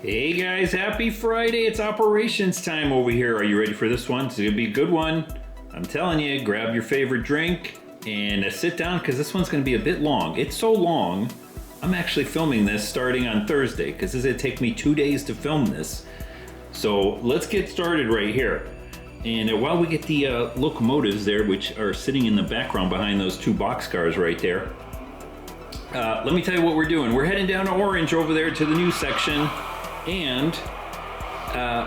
Hey guys, happy Friday. It's operations time over here. Are you ready for this one? It's gonna be a good one. I'm telling you, grab your favorite drink and sit down because this one's gonna be a bit long. It's so long, I'm actually filming this starting on Thursday because this is gonna take me 2 days to film this. So let's get started right here. And while we get the locomotives there, which are sitting in the background behind those two boxcars right there, let me tell you what we're doing. We're heading down to Orange over there to the new section, and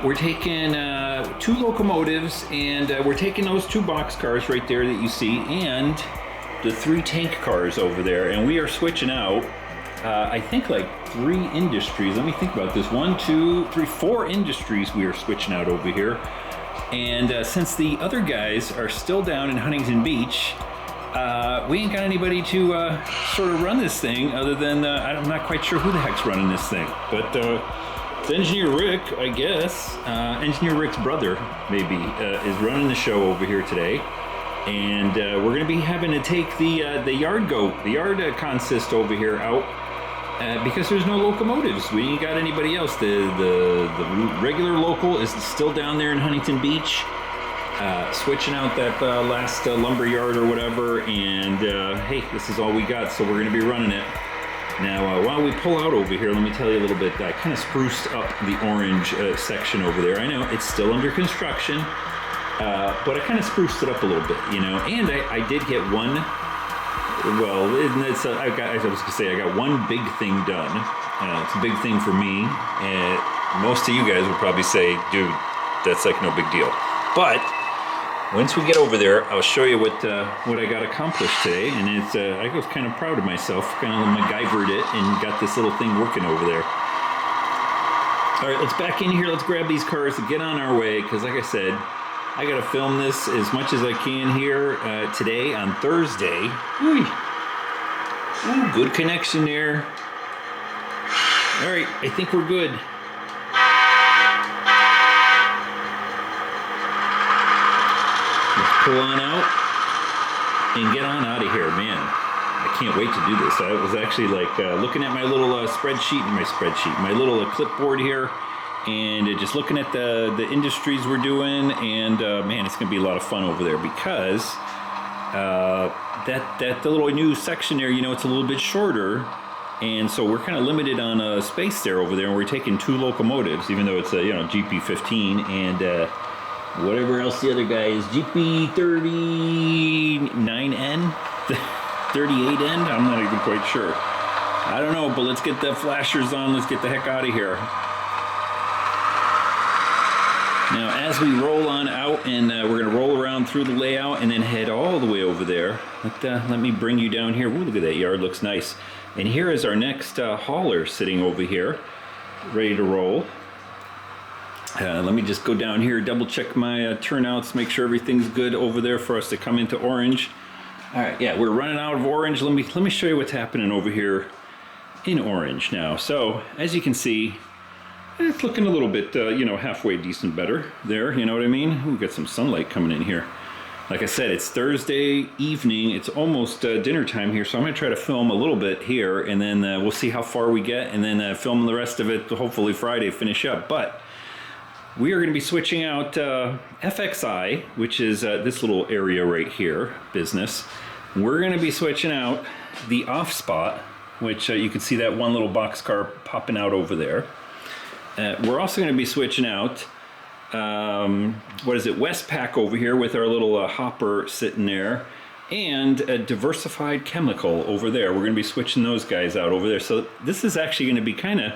we're taking 2 locomotives, and we're taking those 2 boxcars right there that you see, and the 3 tank cars over there, and we are switching out, I think like 3 industries. Let me think about this. 1, 2, 3, 4 industries we are switching out over here. And since the other guys are still down in Huntington Beach, we ain't got anybody to sort of run this thing other than, I'm not quite sure who the heck's running this thing. But it's Engineer Rick, I guess. Engineer Rick's brother, maybe, is running the show over here today. And we're going to be having to take the yard consist over here out because there's no locomotives. We ain't got anybody else. The regular local is still down there in Huntington Beach. Switching out that last lumber yard or whatever, and hey, this is all we got, so we're going to be running it. Now, while we pull out over here, let me tell you a little bit. I kind of spruced up the Orange section over there. I know it's still under construction, but I kind of spruced it up a little bit, you know. And I did get one. Well, it's I was going to say I got one big thing done. It's a big thing for me, and most of you guys would probably say, "Dude, that's like no big deal." But once we get over there, I'll show you what I got accomplished today, and it's I was kind of proud of myself, kind of MacGyvered it and got this little thing working over there. All right, let's back in here. Let's grab these cars and get on our way, because like I said, I got to film this as much as I can here today on Thursday. Ooh, good connection there. All right, I think we're good. Pull on out and get on out of here, man. I can't wait to do this. I was actually like looking at my little my little clipboard here, and just looking at the industries we're doing, and man, it's gonna be a lot of fun over there because the little new section there, you know, it's a little bit shorter, and so we're kind of limited on space there over there, and we're taking 2 locomotives, even though it's a GP15 and whatever else the other guy is, GP39N, 38N, I'm not even quite sure. I don't know, but let's get the flashers on, let's get the heck out of here. Now, as we roll on out, and we're going to roll around through the layout and then head all the way over there. Let me bring you down here. Ooh, look at that yard, looks nice. And here is our next hauler sitting over here, ready to roll. Let me just go down here, double check my turnouts, make sure everything's good over there for us to come into Orange. All right, yeah, we're running out of Orange. Let me show you what's happening over here in Orange now. So as you can see, it's looking a little bit, halfway decent better there. You know what I mean? We've got some sunlight coming in here. Like I said, it's Thursday evening. It's almost dinner time here, so I'm gonna try to film a little bit here, and then we'll see how far we get, and then film the rest of it. Hopefully Friday finish up, but. We are going to be switching out FXI, which is this little area right here, business. We're going to be switching out the off spot, which you can see that one little boxcar popping out over there. We're also going to be switching out, Westpac over here with our little hopper sitting there, and a diversified chemical over there. We're going to be switching those guys out over there. So this is actually going to be kind of,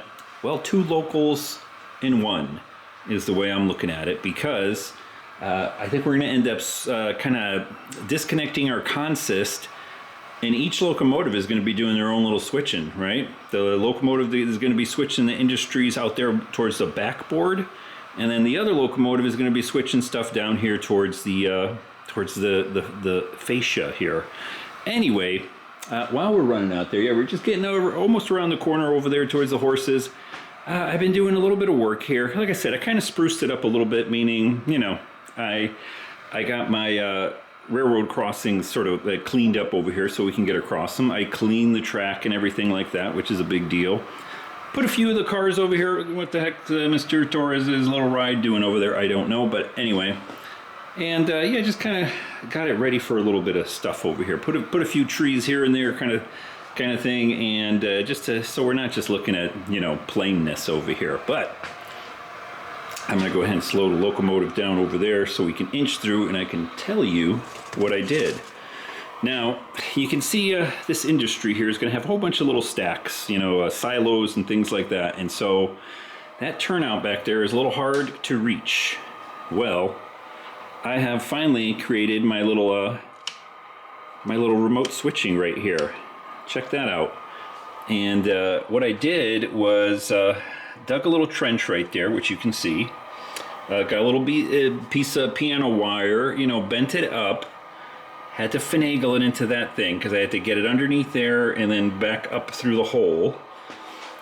2 locals in one. Is the way I'm looking at it, because I think we're going to end up kind of disconnecting our consist, and each locomotive is going to be doing their own little switching, right? The locomotive is going to be switching the industries out there towards the backboard, and then the other locomotive is going to be switching stuff down here towards the fascia here. Anyway, while we're running out there, yeah, we're just getting over almost around the corner over there towards the horses. I've been doing a little bit of work here. Like I said, I kind of spruced it up a little bit, meaning, I got my railroad crossings sort of cleaned up over here so we can get across them. I cleaned the track and everything like that, which is a big deal. Put a few of the cars over here. What the heck Mr. Torres' little ride doing over there? I don't know, but anyway. And yeah, just kind of got it ready for a little bit of stuff over here. Put a few trees here and there, kind of thing, and just so we're not just looking at, you know, plainness over here. But I'm going to go ahead and slow the locomotive down over there so we can inch through and I can tell you what I did. Now, you can see this industry here is going to have a whole bunch of little stacks, you know, silos and things like that. And so that turnout back there is a little hard to reach. Well, I have finally created my little remote switching right here. Check that out. And what I did was dug a little trench right there, which you can see. Got a little piece of piano wire, you know, bent it up. Had to finagle it into that thing because I had to get it underneath there and then back up through the hole.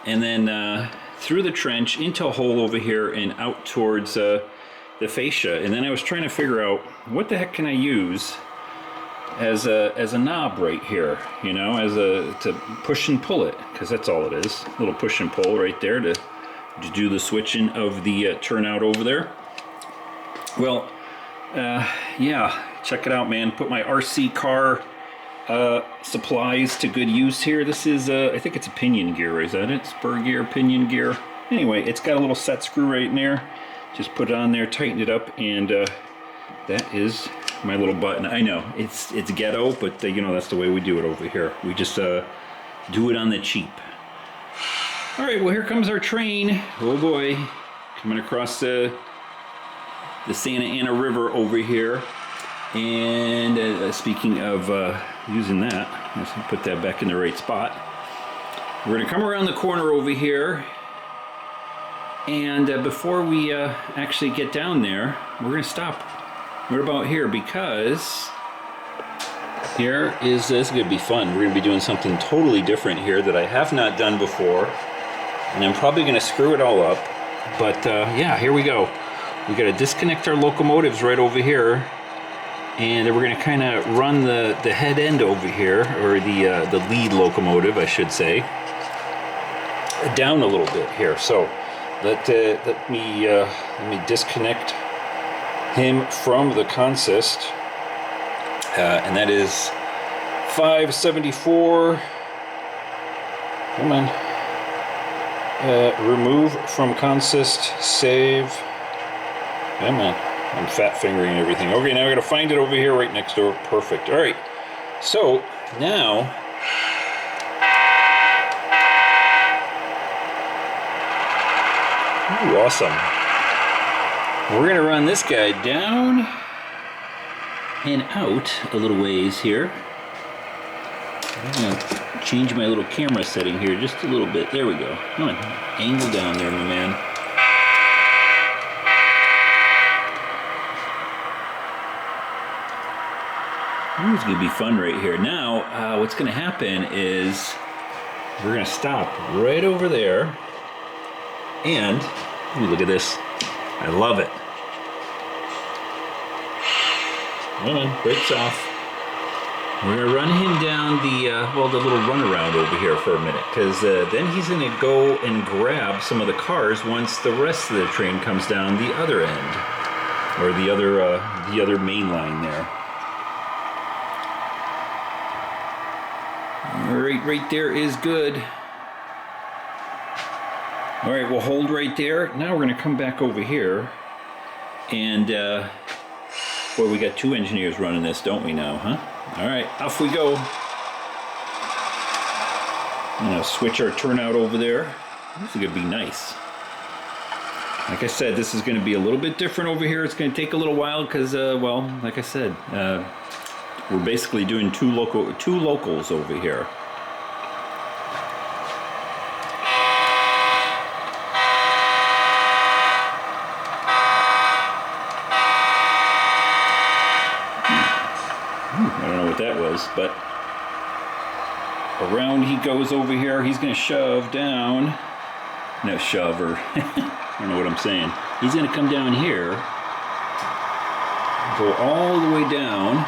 And then through the trench into a hole over here and out towards the fascia. And then I was trying to figure out what the heck can I use as a knob right here, you know, to push and pull it, because that's all it is. A little push and pull right there to do the switching of the turnout over there. Well, yeah, check it out, man. Put my RC car supplies to good use here. This is, I think it's a pinion gear, is that it? Spur gear, pinion gear. Anyway, it's got a little set screw right in there. Just put it on there, tighten it up, and that is my little button. I know, it's ghetto, but you know, that's the way we do it over here. We just do it on the cheap. All right, well, here comes our train. Oh boy, coming across the Santa Ana River over here. And speaking of using that, let's put that back in the right spot. We're gonna come around the corner over here. And before we actually get down there, we're gonna stop right about here, because here is, this is gonna be fun. We're gonna be doing something totally different here that I have not done before. And I'm probably gonna screw it all up. But yeah, here we go. We gotta disconnect our locomotives right over here. And we're gonna kind of run the head end over here, or the lead locomotive, I should say, down a little bit here. So let me disconnect him from the consist, and that is 574. Come on. Remove from consist. Save. Come on. I'm fat fingering everything. Okay, now I gotta find it over here right next door. Perfect. All right. So now, ooh, awesome. We're gonna run this guy down and out a little ways here. I'm gonna change my little camera setting here just a little bit. There we go. Come on, angle down there, my man. Ooh, it's gonna be fun right here. Now, what's gonna happen is we're gonna stop right over there, and ooh, look at this. I love it. Come on, brakes off. We're gonna run him down the little runaround over here for a minute, because then he's gonna go and grab some of the cars once the rest of the train comes down the other end, or the other main line there. All right there is good. All right, we'll hold right there. Now we're gonna come back over here, and boy, we got two engineers running this, don't we now, huh? All right, off we go. I'm gonna switch our turnout over there. This is gonna be nice. Like I said, this is gonna be a little bit different over here. It's gonna take a little while because, well, like I said, we're basically doing two locals over here. I don't know what that was, but around he goes over here. He's going to shove down. No, shove, or I don't know what I'm saying. He's going to come down here, go all the way down,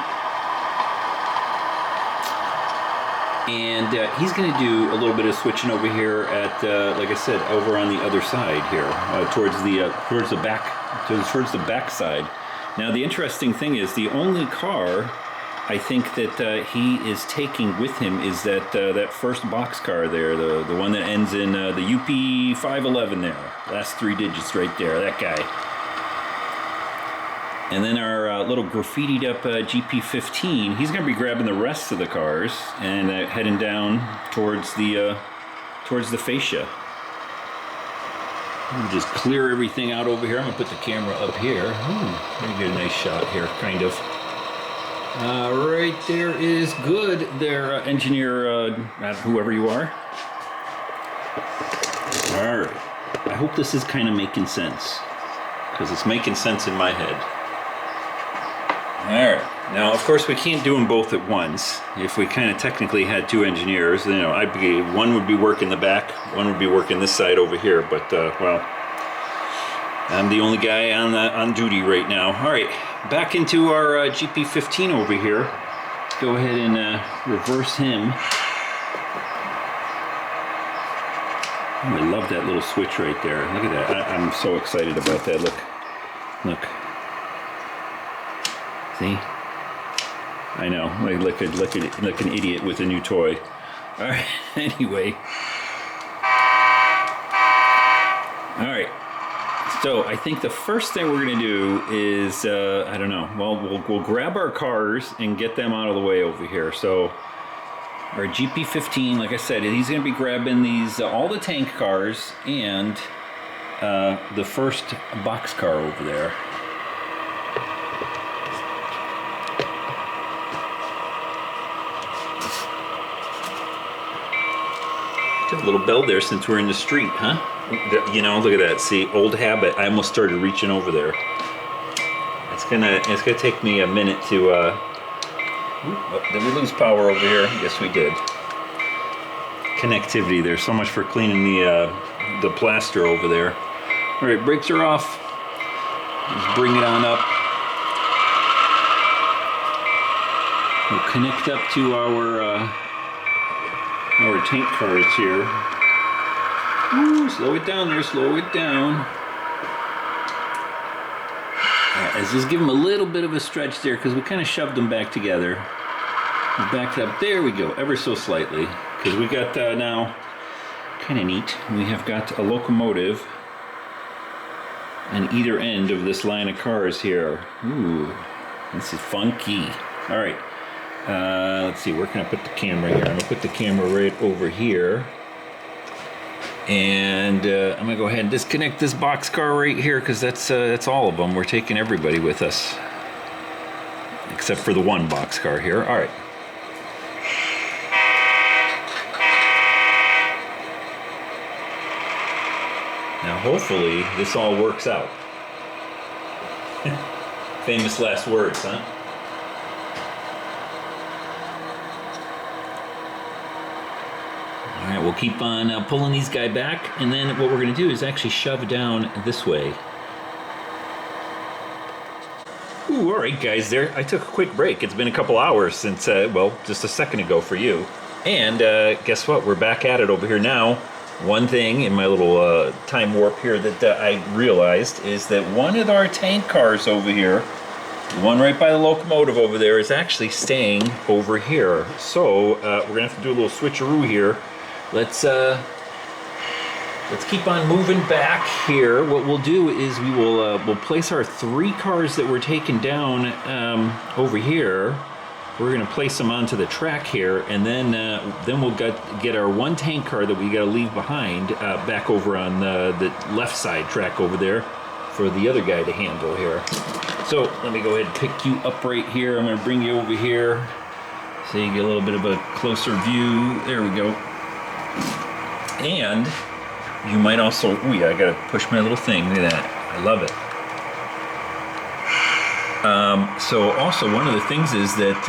And he's going to do a little bit of switching over here at, like I said, over on the other side here, towards the back side. Now the interesting thing is the only car I think that he is taking with him is that first boxcar there, the one that ends in the UP 511 there, last 3 digits right there, that guy. And then our little graffitied up GP15, he's going to be grabbing the rest of the cars and heading down towards the fascia. Let me just clear everything out over here. I'm going to put the camera up here. Let me get a nice shot here, kind of. Right there is good there, engineer, whoever you are. All right. I hope this is kind of making sense, because it's making sense in my head. All right. Now, of course, we can't do them both at once. If we kind of technically had 2 engineers, you know, one would be working the back, one would be working this side over here. But well, I'm the only guy on duty right now. All right, back into our GP15 over here. Let's go ahead and reverse him. Oh, I love that little switch right there. Look at that. I'm so excited about that. Look. See? I know, like an idiot with a new toy. All right, anyway. All right, so I think the first thing we're gonna do is, I don't know, well, we'll grab our cars and get them out of the way over here. So our GP15, like I said, he's gonna be grabbing these, all the tank cars and the first boxcar over there. A little bell there since we're in the street, huh? You know, look at that. See, old habit. I almost started reaching over there. It's gonna take me a minute to. Oh, did we lose power over here? Yes, we did. Connectivity. There's so much for cleaning the plaster over there. All right, brakes are off. Let's bring it on up. We'll connect up to our tank cars here. Ooh, slow it down there, slow it down. Let's just give them a little bit of a stretch there because we kind of shoved them back together. We backed up, there we go, ever so slightly. Because we got now, kind of neat, we have got a locomotive on either end of this line of cars here. Ooh, this is funky. All right. Let's see, where can I put the camera here? I'm going to put the camera right over here. And I'm going to go ahead and disconnect this boxcar right here because that's all of them. We're taking everybody with us. Except for the one boxcar here. All right. Now hopefully this all works out. Famous last words, huh? All right, we'll keep on pulling these guys back, and then what we're going to do is actually shove down this way. Ooh, all right, guys, there. I took a quick break. It's been a couple hours since, well, just a second ago for you. And guess what? We're back at it over here now. One thing in my little time warp here that I realized is that one of our tank cars over here, the one right by the locomotive over there, is actually staying over here. So we're going to have to do a little switcheroo here. Let's keep on moving back here. What we'll do is we'll place our 3 cars that we're taking down over here. We're going to place them onto the track here, and then we'll get our 1 tank car that we got to leave behind back over on the left side track over there for the other guy to handle here. So let me go ahead and pick you up right here. I'm going to bring you over here so you get a little bit of a closer view. There we go. And you might also, ooh yeah, I gotta push my little thing, look at that, I love it. So also one of the things is that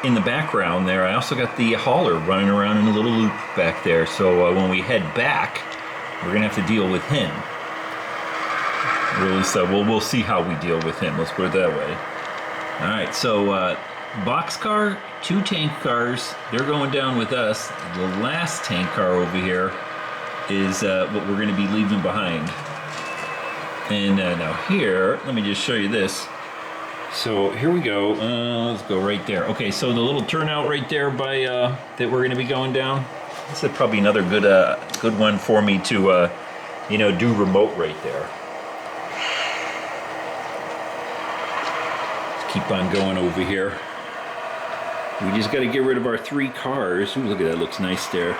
in the background there, I also got the hauler running around in a little loop back there. So when we head back, we're gonna have to deal with him. Really, so we'll see how we deal with him, let's put it that way. All right, so boxcar, 2 tank cars, they're going down with us. The last tank car over here is what we're going to be leaving behind. And now here, let me just show you this. So here we go. Let's go right there. Okay, so the little turnout right there by that we're going to be going down. This is probably another good one for me to do remote right there. Let's keep on going over here. We just got to get rid of our 3 cars. Ooh, look at that, looks nice there.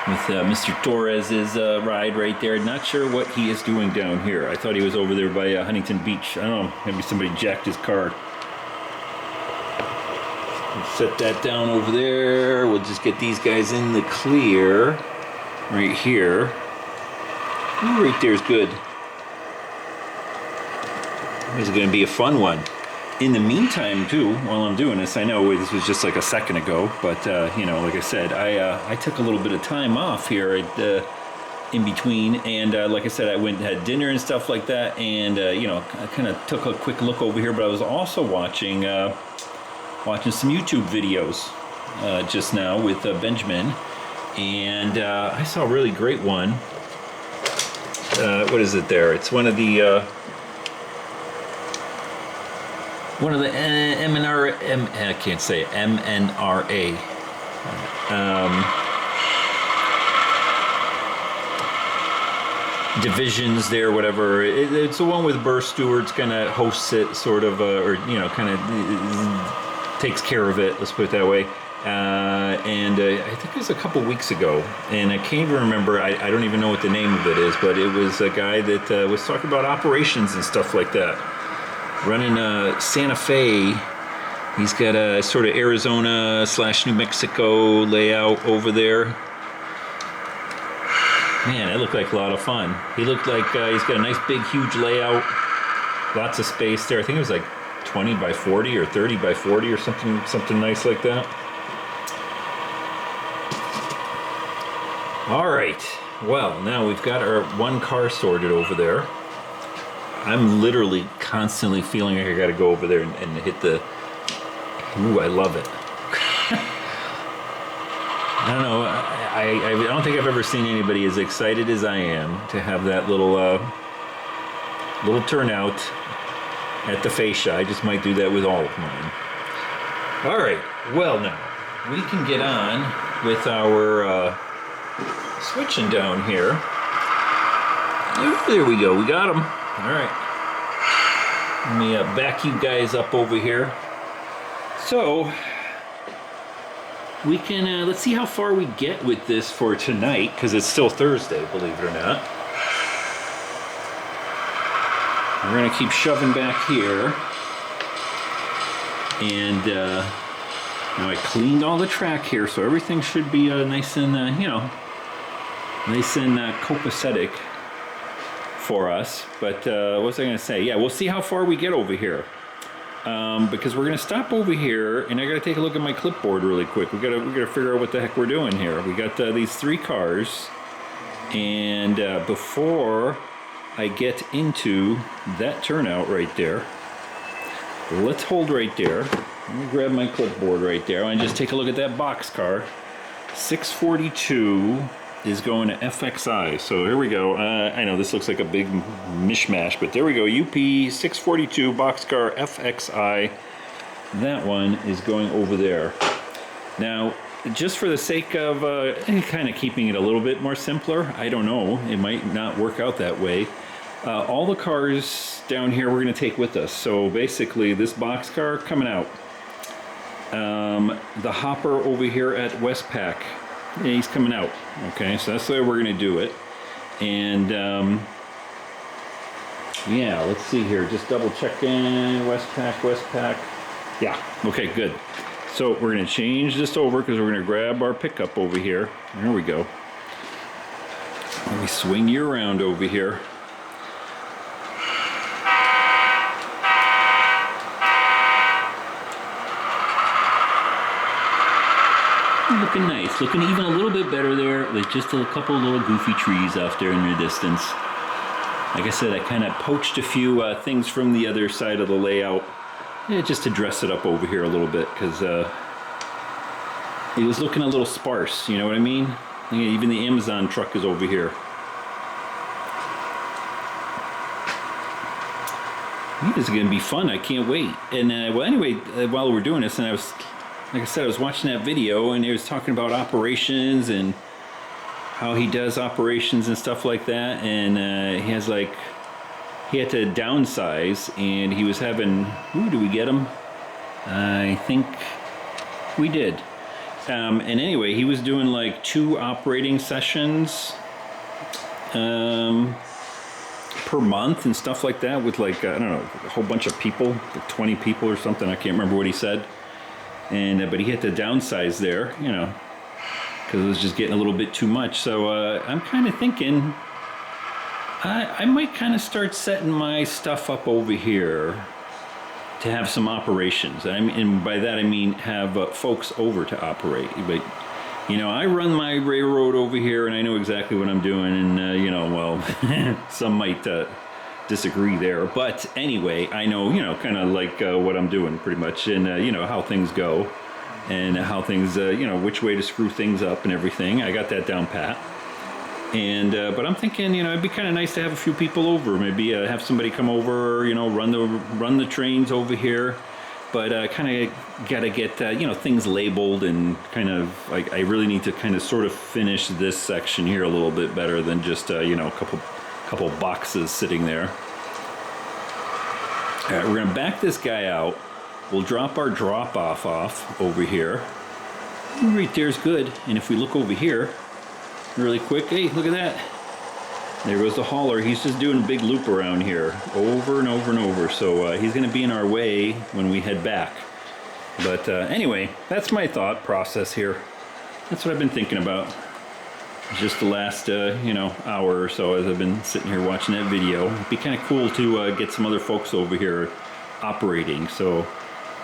With Mr. Torres's ride right there. Not sure what he is doing down here. I thought he was over there by Huntington Beach. I don't know, maybe somebody jacked his car. Let's set that down over there. We'll just get these guys in the clear. Right here. Ooh, right there's good. This is going to be a fun one. In the meantime, too, while I'm doing this, I know this was just like a second ago, but, like I said, I took a little bit of time off here in between, and like I said, I went and had dinner and stuff like that, and, I kind of took a quick look over here, but I was also watching some YouTube videos just now with Benjamin, and I saw a really great one. What is it there? It's one of the I can't say it, MNRA. Divisions there, whatever. It's the one with Burr Stewart's kind of hosts it, sort of, kind of takes care of it. Let's put it that way. And I think it was a couple weeks ago, and I can't even remember. I don't even know what the name of it is, but it was a guy that was talking about operations and stuff like that. Running Santa Fe. He's got a sort of Arizona / New Mexico layout over there. Man, it looked like a lot of fun. He looked like he's got a nice big huge layout. Lots of space there. I think it was like 20 by 40 or 30 by 40 or something nice like that. All right. Well, now we've got our 1 car sorted over there. I'm literally constantly feeling like I got to go over there and hit the... Ooh, I love it. I don't know. I don't think I've ever seen anybody as excited as I am to have that little turnout at the fascia. I just might do that with all of mine. All right. Well, now we can get on with our switching down here. There we go. We got them. All right, let me back you guys up over here. So we can let's see how far we get with this for tonight, because it's still Thursday, believe it or not. We're gonna keep shoving back here, and now I cleaned all the track here, so everything should be nice and nice and copacetic for us. But what was I going to say? Yeah, we'll see how far we get over here, because we're going to stop over here, and I got to take a look at my clipboard really quick. We got to figure out what the heck we're doing here. We got these 3 cars, and before I get into that turnout right there, let's hold right there. Let me grab my clipboard right there. I want to just take a look at that box car. 642 is going to FXI. So here we go. I know this looks like a big mishmash, but there we go. UP 642 boxcar FXI. That one is going over there. Now, just for the sake of kind of keeping it a little bit more simpler, I don't know, it might not work out that way. All the cars down here we're going to take with us. So basically, this boxcar coming out. The hopper over here at Westpac, he's coming out. Okay, so that's the way we're going to do it. And yeah, let's see here. Just double check in. Westpac. Yeah, okay, good. So we're going to change this over because we're going to grab our pickup over here. There we go. Let me swing you around over here. Looking nice, looking even a little bit better there with just a couple little goofy trees off there in the distance. Like I said, I kind of poached a few things from the other side of the layout Yeah, just to dress it up over here a little bit, because it was looking a little sparse, you know what I mean? Even the Amazon truck is over here. This is going to be fun. I can't wait. And well, anyway, while we're doing this, and like I said, I was watching that video, and he was talking about operations and how he does operations and stuff like that. And he had to downsize, and he was having, ooh, did we get him? I think we did. And anyway, he was doing like 2 operating sessions per month and stuff like that, with like, I don't know, a whole bunch of people, like 20 people or something. I can't remember what he said. And but he had to downsize there, you know, because it was just getting a little bit too much. So I'm kind of thinking I might kind of start setting my stuff up over here to have some operations. And by that I mean have folks over to operate. But you know, I run my railroad over here, and I know exactly what I'm doing. And you know, well, some might disagree there, but anyway, I know, you know, kind of like what I'm doing pretty much, and you know, how things go, and how things, you know, which way to screw things up and everything. I got that down pat. And but I'm thinking, you know, it'd be kind of nice to have a few people over. Maybe have somebody come over, you know, run the trains over here. But kind of got to get you know, things labeled, and kind of like I really need to kind of sort of finish this section here a little bit better than just you know, a couple boxes sitting there. All right, we're gonna back this guy out. We'll drop our drop-off off over here. Right there's good. And if we look over here really quick, hey, look at that. There goes the hauler. He's just doing a big loop around here over and over and over. So he's going to be in our way when we head back. But anyway, that's my thought process here. That's what I've been thinking about. Just the last, you know, hour or so as I've been sitting here watching that video. It'd be kind of cool to get some other folks over here operating. So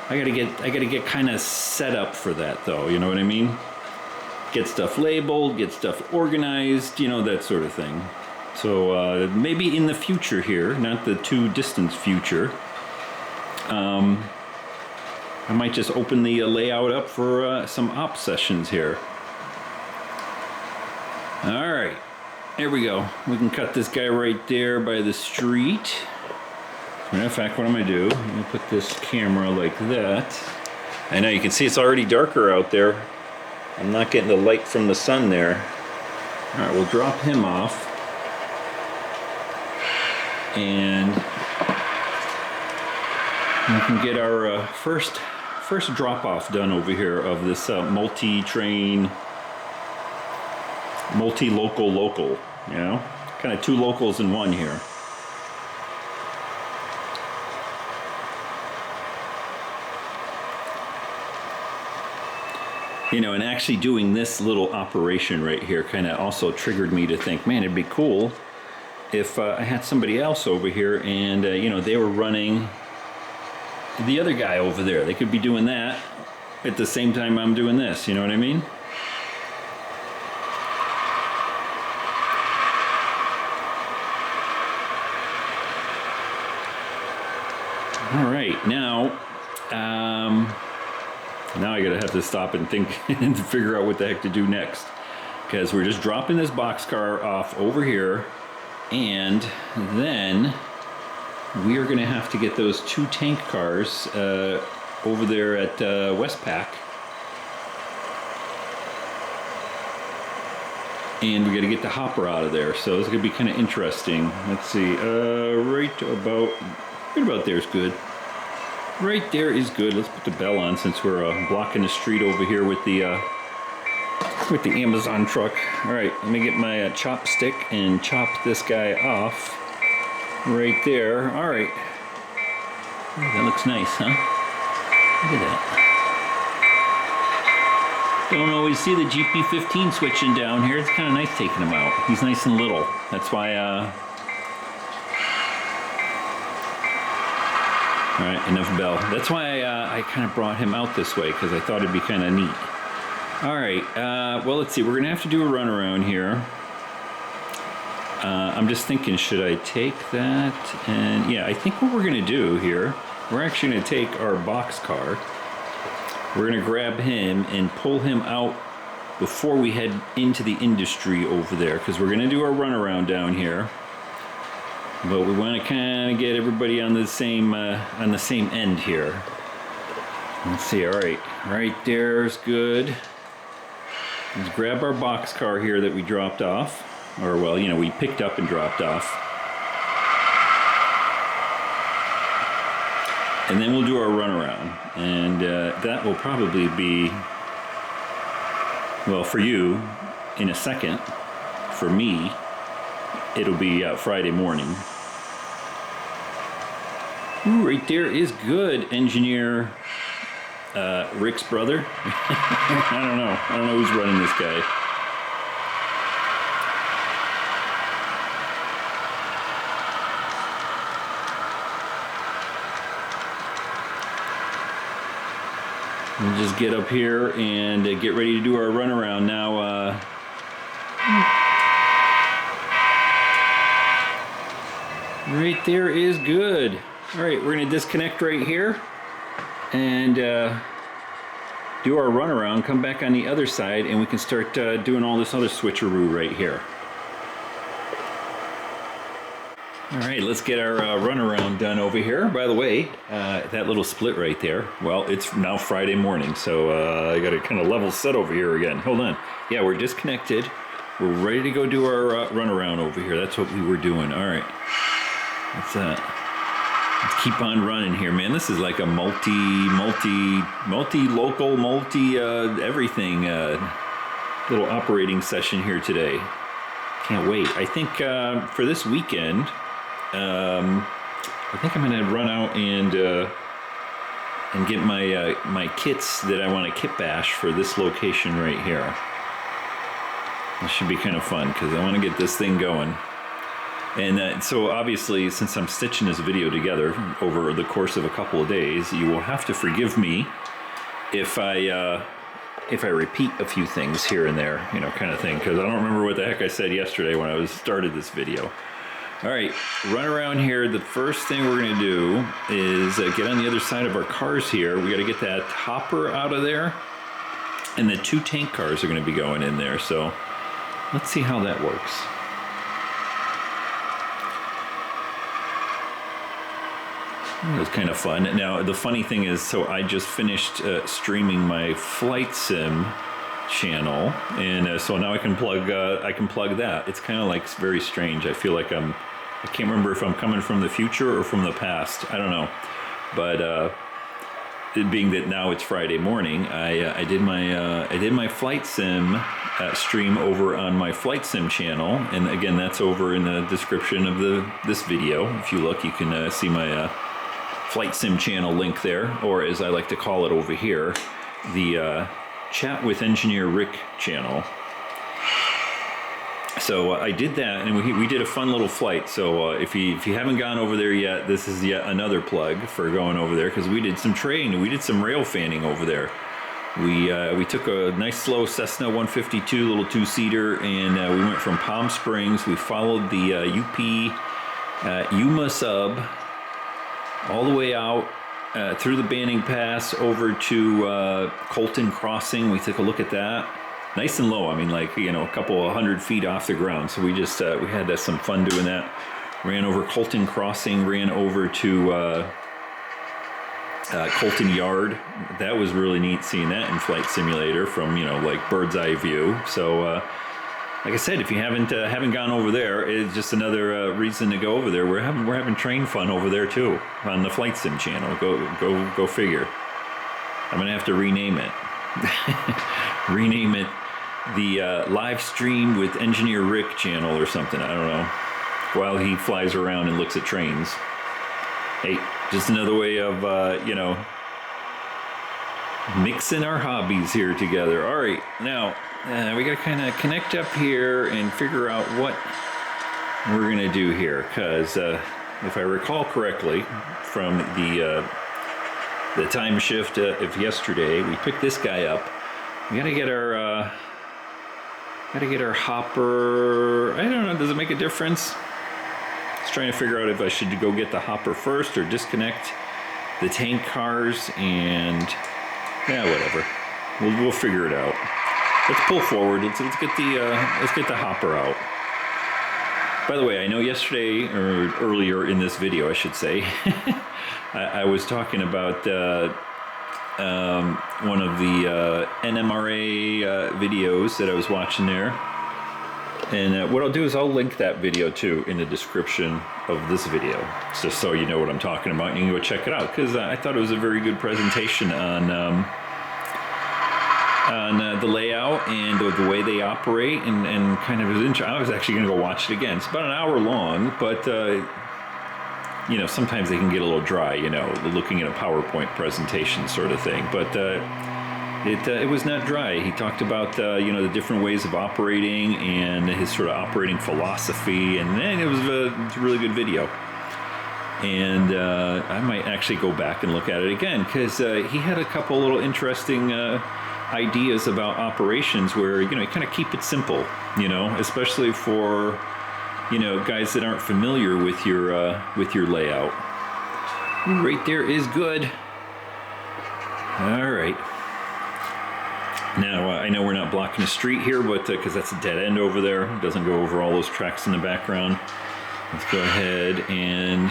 I gotta get kind of set up for that, though. You know what I mean? Get stuff labeled, get stuff organized, you know, that sort of thing. So maybe in the future here, not the too distant future, I might just open the layout up for some op sessions here. All right, there we go. We can cut this guy right there by the street. Matter of fact, what I'm gonna do, I'm gonna put this camera like that. I know you can see it's already darker out there. I'm not getting the light from the sun there. All right, we'll drop him off. And we can get our first drop-off done over here of this multi-train, multi-local, you know? Kind of 2 locals in one here. You know, and actually doing this little operation right here kind of also triggered me to think, man, it'd be cool if I had somebody else over here, and you know, they were running the other guy over there. They could be doing that at the same time I'm doing this, you know what I mean? All right, now I gotta have to stop and think and figure out what the heck to do next, because we're just dropping this boxcar off over here, and then we are gonna have to get those 2 tank cars over there at Westpac, and we gotta get the hopper out of there. So it's gonna be kind of interesting. Let's see, right about there is good. Right there is good. Let's put the bell on since we're blocking the street over here with the Amazon truck. All right, let me get my chopstick and chop this guy off right there. All right. Oh, that looks nice, huh? Look at that. Don't always see the GP15 switching down here. It's kind of nice taking him out. He's nice and little. That's why all right, enough bell. That's why I kind of brought him out this way, because I thought it'd be kind of neat. All right, well, let's see. We're going to have to do a run around here. I'm just thinking, should I take that? And yeah, I think what we're going to do here we're actually going to take our box car. We're going to grab him and pull him out before we head into the industry over there, because we're going to do our runaround down here. But we want to kind of get everybody on the same end here. Let's see. All right, right there's good. Let's grab our box car here that we dropped off, or well, you know, we picked up and dropped off. And then we'll do our runaround, and that will probably be, well, for you, in a second. For me, it'll be Friday morning. Ooh, right there is good, engineer Rick's brother. I don't know who's running this guy. We'll just get up here and get ready to do our runaround now. Right there is good. All right, we're gonna disconnect right here and do our runaround, come back on the other side, and we can start doing all this other switcheroo right here. All right, let's get our runaround done over here. By the way, that little split right there, well, it's now Friday morning, so I got to kind of level set over here again. Hold on. Yeah, we're disconnected. We're ready to go do our runaround over here. That's what we were doing. All right. Let's keep on running here, man. This is like a multi-local, everything little operating session here today. Can't wait. I think for this weekend, I think I'm gonna run out and get my kits that I want to kit bash for this location right here. This should be kind of fun because I want to get this thing going. And so obviously, since I'm stitching this video together over the course of a couple of days, you will have to forgive me if I repeat a few things here and there, you know, kind of thing, because I don't remember what the heck I said yesterday when I started this video. All right, run around here. The first thing we're gonna do is get on the other side of our cars here. We gotta get that hopper out of there, and the 2 tank cars are gonna be going in there. So let's see how that works. It was kind of fun. Now, the funny thing is, so I just finished streaming my flight sim channel, and so now I can plug that. It's kind of like very strange. I feel like I can't remember if I'm coming from the future or from the past. I don't know. But it being that now it's Friday morning, I did my flight sim stream over on my flight sim channel, and again, that's over in the description of this video. If you look, you can see my flight sim channel link there, or as I like to call it over here, the Chat with Engineer Rick channel. So I did that, and we did a fun little flight. So if you haven't gone over there yet, this is yet another plug for going over there, because we did some training, we did some rail fanning over there. We took a nice slow Cessna 152 little 2-seater, and we went from Palm Springs. We followed the UP Yuma sub all the way out through the Banning Pass over to Colton Crossing. We took a look at that. Nice and low. I mean, like, you know, a couple of 100 feet off the ground. So we just we had some fun doing that. Ran over Colton Crossing, ran over to Colton Yard. That was really neat seeing that in Flight Simulator from, you know, like bird's eye view. So like I said, if you haven't gone over there, it's just another reason to go over there. We're having train fun over there too on the Flight Sim channel. Go figure. I'm gonna have to rename it. Rename it the live stream with Engineer Rick channel or something. I don't know. While he flies around and looks at trains. Hey, just another way of you know, mixing our hobbies here together. All right, now we got to kind of connect up here and figure out what we're gonna do here, because if I recall correctly from the time shift of yesterday, we picked this guy up. We gotta get our hopper. I don't know, does it make a difference? Just trying to figure out if I should go get the hopper first or disconnect the tank cars, and yeah, whatever. We'll figure it out. Let's pull forward. Let's get the hopper out. By the way, I know yesterday, or earlier in this video, I should say, I was talking about one of the NMRA videos that I was watching there. And what I'll do is I'll link that video too in the description of this video, just so you know what I'm talking about. You can go check it out, because I thought it was a very good presentation on the layout and the way they operate, and kind of I was actually going to go watch it again. It's about an hour long, but you know, sometimes they can get a little dry, you know, looking at a PowerPoint presentation sort of thing. But it was not dry. He talked about you know, the different ways of operating and his sort of operating philosophy, and it was a really good video. And I might actually go back and look at it again, because he had a couple little interesting ideas about operations where, you know, you kind of keep it simple, you know, especially for, you know, guys that aren't familiar with your layout. Right there is good. All right. Now, I know we're not blocking a street here, but because that's a dead end over there. It doesn't go over all those tracks in the background. Let's go ahead and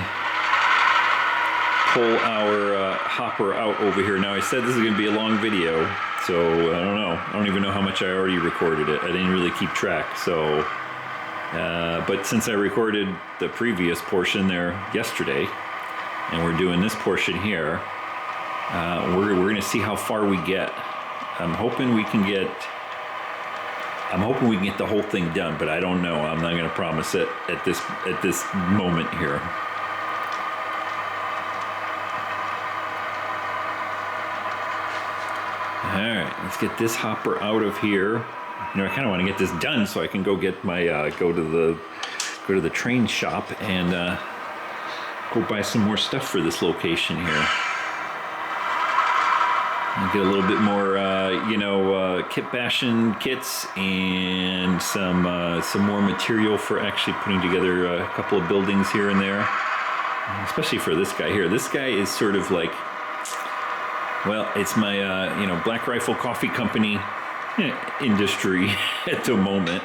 pull our hopper out over here. Now, I said this is going to be a long video, so I don't know. I don't even know how much I already recorded it. I didn't really keep track, so... but since I recorded the previous portion there yesterday, and we're doing this portion here, we're going to see how far we get. I'm hoping we can get the whole thing done, but I don't know. I'm not going to promise it at this moment here. All right, let's get this hopper out of here. You know, I kind of want to get this done so I can go get my go to the train shop and go buy some more stuff for this location here. And get a little bit more, you know, kit bashing kits and some more material for actually putting together a couple of buildings here and there. Especially for this guy here. This guy is sort of like, well, it's my, you know, Black Rifle Coffee Company industry at the moment,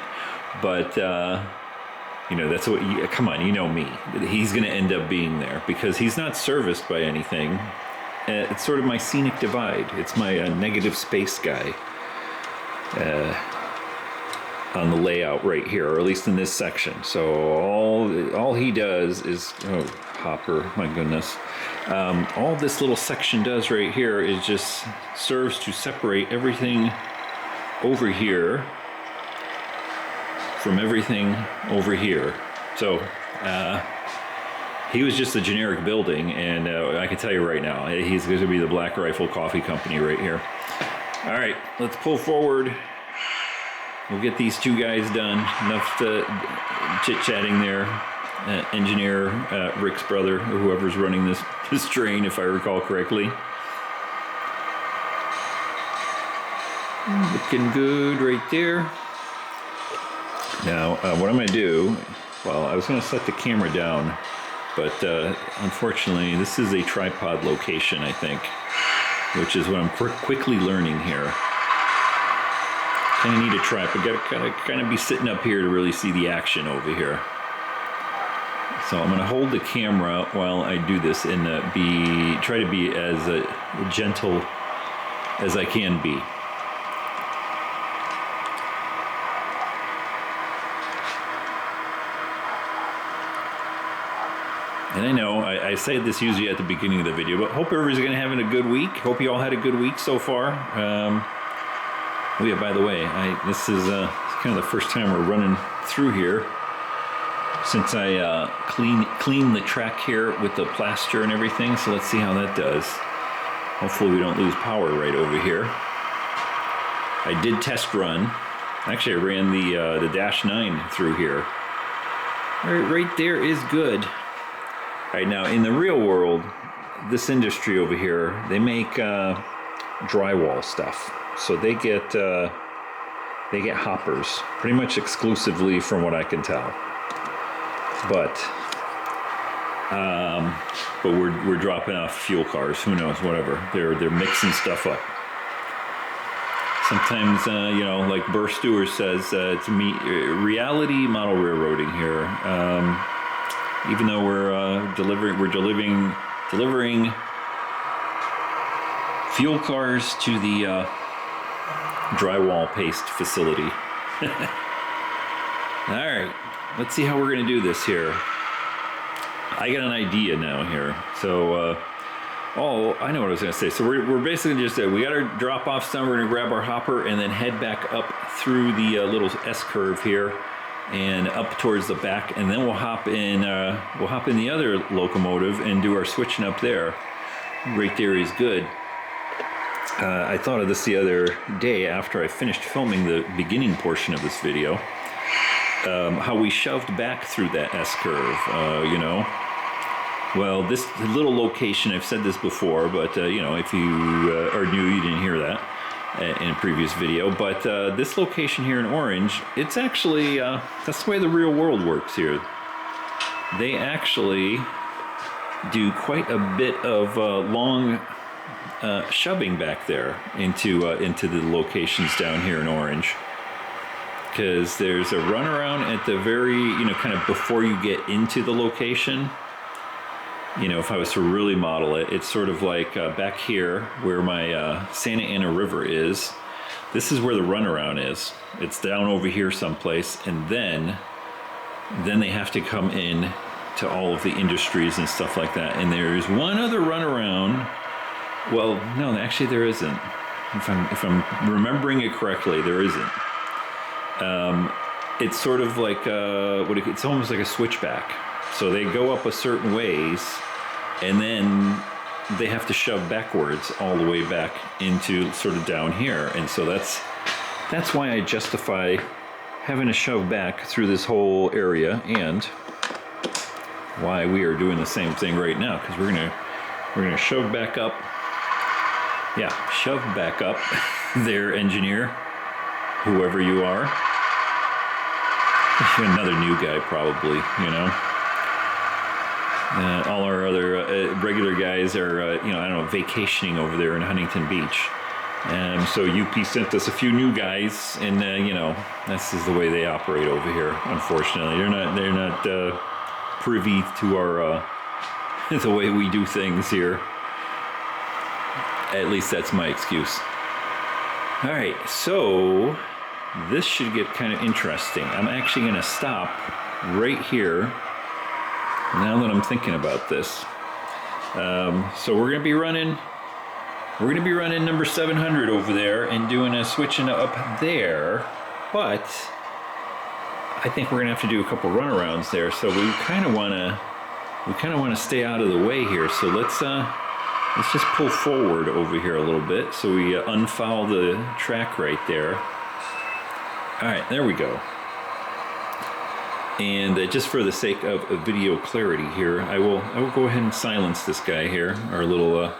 but you know, that's what come on, you know me, he's going to end up being there because he's not serviced by anything. It's sort of my scenic divide. It's my negative space guy on the layout right here, or at least in this section. So all he does is, oh, hopper, my goodness. All this little section does right here is just serves to separate everything over here from everything over here. So he was just a generic building, and I can tell you right now, he's going to be the Black Rifle Coffee Company right here. All right, let's pull forward. We'll get these two guys done. Enough chit-chatting there. Engineer Rick's brother, or whoever's running this train, if I recall correctly. Looking good right there. Now, what I'm going to do, well, I was going to set the camera down, but unfortunately, this is a tripod location, I think, which is what I'm quickly learning here. Kind of need a tripod. Gotta kind of be sitting up here to really see the action over here. So I'm going to hold the camera while I do this and try to be as gentle as I can be. And I know I say this usually at the beginning of the video, but hope everybody's going to have a good week. Hope you all had a good week so far. Oh yeah, by the way, this is kind of the first time we're running through here since I cleaned the track here with the plaster and everything. So let's see how that does. Hopefully we don't lose power right over here. I did test run. Actually, I ran the Dash 9 through here. Right there is good. All right, now in the real world, this industry over here, they make drywall stuff. So they get hoppers pretty much exclusively, from what I can tell. But But we're dropping off fuel cars. Who knows? Whatever. They're mixing stuff up. Sometimes, you know, like Burr Stewart says, to me, reality model railroading here. Even though we're delivering fuel cars to the drywall paste facility. All right, let's see how we're gonna do this here. I got an idea now here. So, oh, I know what I was gonna say. So we're basically just, we gotta drop off some, we're gonna grab our hopper and then head back up through the little S-curve here and up towards the back, and then we'll hop in the other locomotive and do our switching up there. Right there is good. I thought of this the other day after I finished filming the beginning portion of this video. How we shoved back through that S-curve, you know. Well, this little location, I've said this before, but, you know, if you are new, you didn't hear that in a previous video. But this location here in Orange, it's actually, that's the way the real world works here. They actually do quite a bit of long shoving back there into the locations down here in Orange. Because there's a runaround at the very, you know, kind of before you get into the location. You know, if I was to really model it, it's sort of like back here where my Santa Ana River is. This is where the runaround is. It's down over here someplace, and then they have to come in to all of the industries and stuff like that. And there's one other runaround. Well, no, actually there isn't. If I'm remembering it correctly, there isn't. It's sort of like it's almost like a switchback. So they go up a certain ways, and then they have to shove backwards all the way back into sort of down here. And so that's why I justify having to shove back through this whole area, and why we are doing the same thing right now, because we're gonna shove back up. Yeah, shove back up there, engineer, whoever you are. Another new guy, probably, you know. All our other regular guys are, you know, I don't know, vacationing over there in Huntington Beach. So UP sent us a few new guys, and you know, this is the way they operate over here. Unfortunately, they're not privy to our the way we do things here. At least that's my excuse. All right, so this should get kind of interesting. I'm actually going to stop right here now that I'm thinking about this. So we're going to be running number 700 over there and doing a switching up there, but I think we're going to have to do a couple runarounds there. So we kind of want to stay out of the way here. So let's just pull forward over here a little bit so we unfoul the track right there. All right, there we go. And just for the sake of video clarity here, I will go ahead and silence this guy here, our little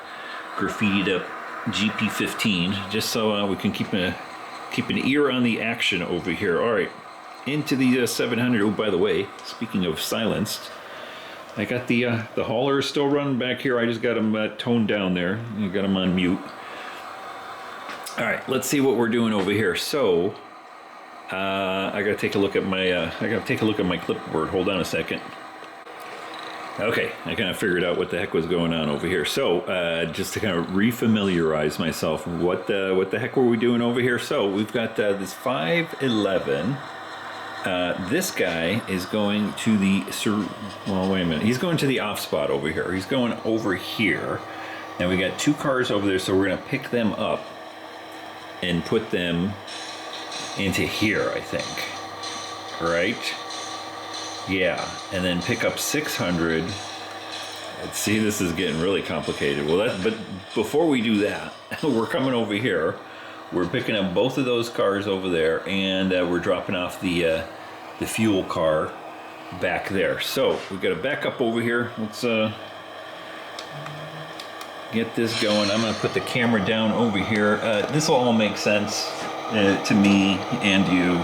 graffitied up GP15, just so we can keep an ear on the action over here. All right, into the 700. Oh, by the way, speaking of silenced, I got the hauler still running back here. I just got him toned down there. I got him on mute. All right, let's see what we're doing over here. So I gotta take a look at my clipboard. Hold on a second. Okay, I kind of figured out what the heck was going on over here. So just to kind of refamiliarize myself, what the heck were we doing over here? So we've got this 511. This guy is going to the, well, wait a minute. He's going to the off spot over here. He's going over here. And we got two cars over there, so we're going to pick them up and put them into here, I think. Right? Yeah. And then pick up 600. Let's see, this is getting really complicated. Well, but before we do that, we're coming over here. We're picking up both of those cars over there, and we're dropping off the fuel car back there. So we've got to back up over here. Let's get this going. I'm going to put the camera down over here. This will all make sense to me and you.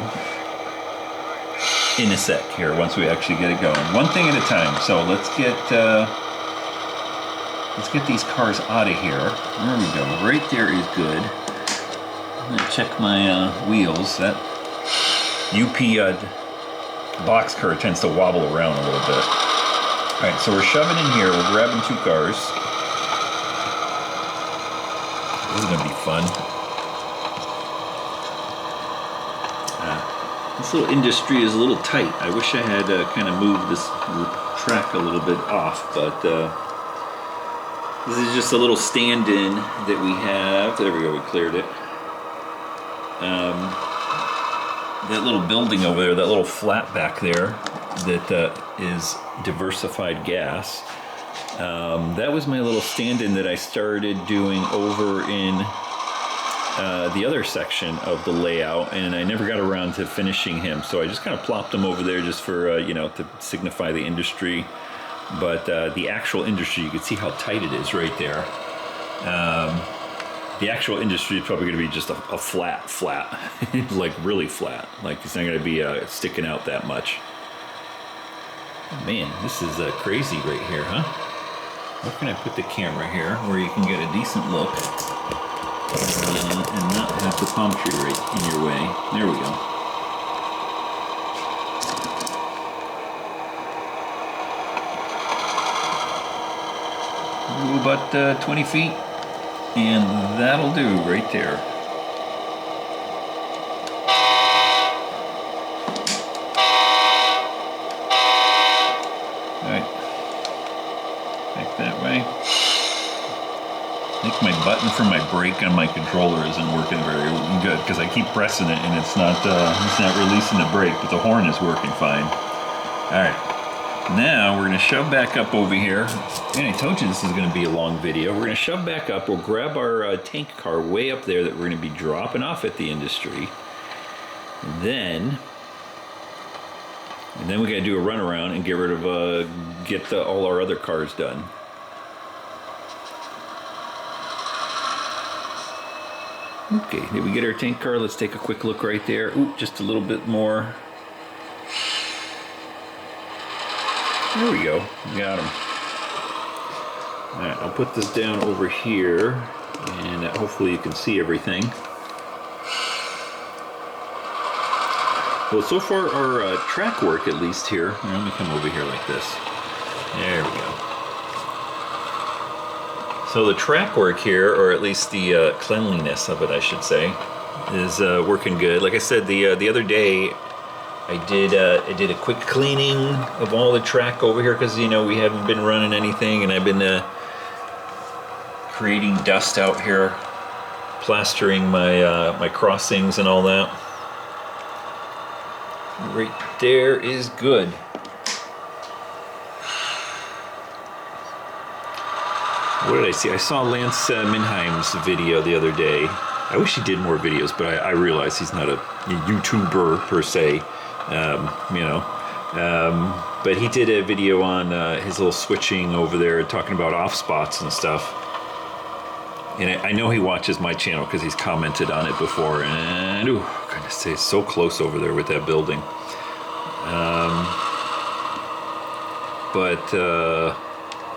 in a sec here once we actually get it going. One thing at a time. So let's get these cars out of here. There we go. Right there is good. I'm gonna check my wheels. That UP box car tends to wobble around a little bit. All right, so we're shoving in here. We're grabbing 2 cars. This is gonna be fun. This little industry is a little tight. I wish I had kind of moved this track a little bit off, but this is just a little stand-in that we have. There we go, we cleared it. That little building over there, that little flat back there, that is diversified gas. That was my little stand-in that I started doing over in the other section of the layout, and I never got around to finishing him, so I just kind of plopped him over there just for you know, to signify the industry. But the actual industry, you can see how tight it is right there. The actual industry is probably going to be just a flat, like really flat. Like it's not going to be sticking out that much. Man, this is crazy right here, huh? Where can I put the camera here where you can get a decent look and not have the palm tree right in your way? There we go. About 20 feet, and that'll do right there. Alright, back that way. I think my button for my brake on my controller isn't working very good because I keep pressing it and it's not releasing the brake, but the horn is working fine. Alright. Now we're going to shove back up over here, and I told you this is going to be a long video. We're going to shove back up, we'll grab our tank car way up there that we're going to be dropping off at the industry. And then we got to do a run around and get rid of, all our other cars done. Okay, did we get our tank car? Let's take a quick look right there. Ooh, just a little bit more. There we go, got him. Alright, I'll put this down over here, and hopefully you can see everything. Well, so far our track work, at least here, let me come over here like this. There we go. So the track work here, or at least the cleanliness of it, I should say, is working good. Like I said, the other day, I did a quick cleaning of all the track over here because, you know, we haven't been running anything, and I've been creating dust out here, plastering my my crossings and all that. Right there is good. What did I see? I saw Lance Minheim's video the other day. I wish he did more videos, but I realize he's not a YouTuber per se. But he did a video on his little switching over there, talking about off spots and stuff. And I know he watches my channel because he's commented on it before. And ooh, goodness, it's so close over there with that building. What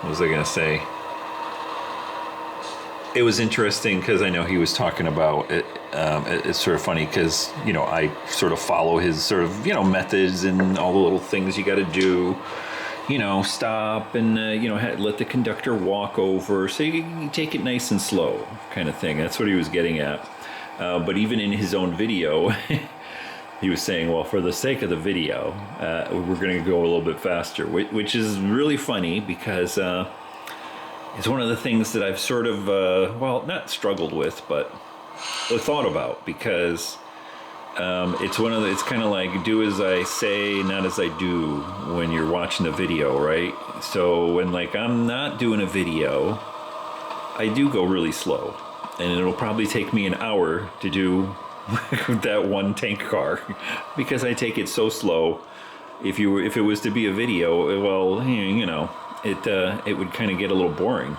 was I gonna say? It was interesting because I know he was talking about it. It's sort of funny because, you know, I sort of follow his sort of, you know, methods and all the little things you got to do. You know, stop and, you know, let the conductor walk over. So you take it nice and slow kind of thing. That's what he was getting at. But even in his own video, he was saying, well, for the sake of the video, we're going to go a little bit faster, which is really funny because it's one of the things that I've sort of, well, not struggled with, but thought about, because it's kind of like do as I say, not as I do when you're watching the video, right? So when like I'm not doing a video, I do go really slow, and it'll probably take me an hour to do that one tank car because I take it so slow. If it was to be a video, well, you know, it would kind of get a little boring,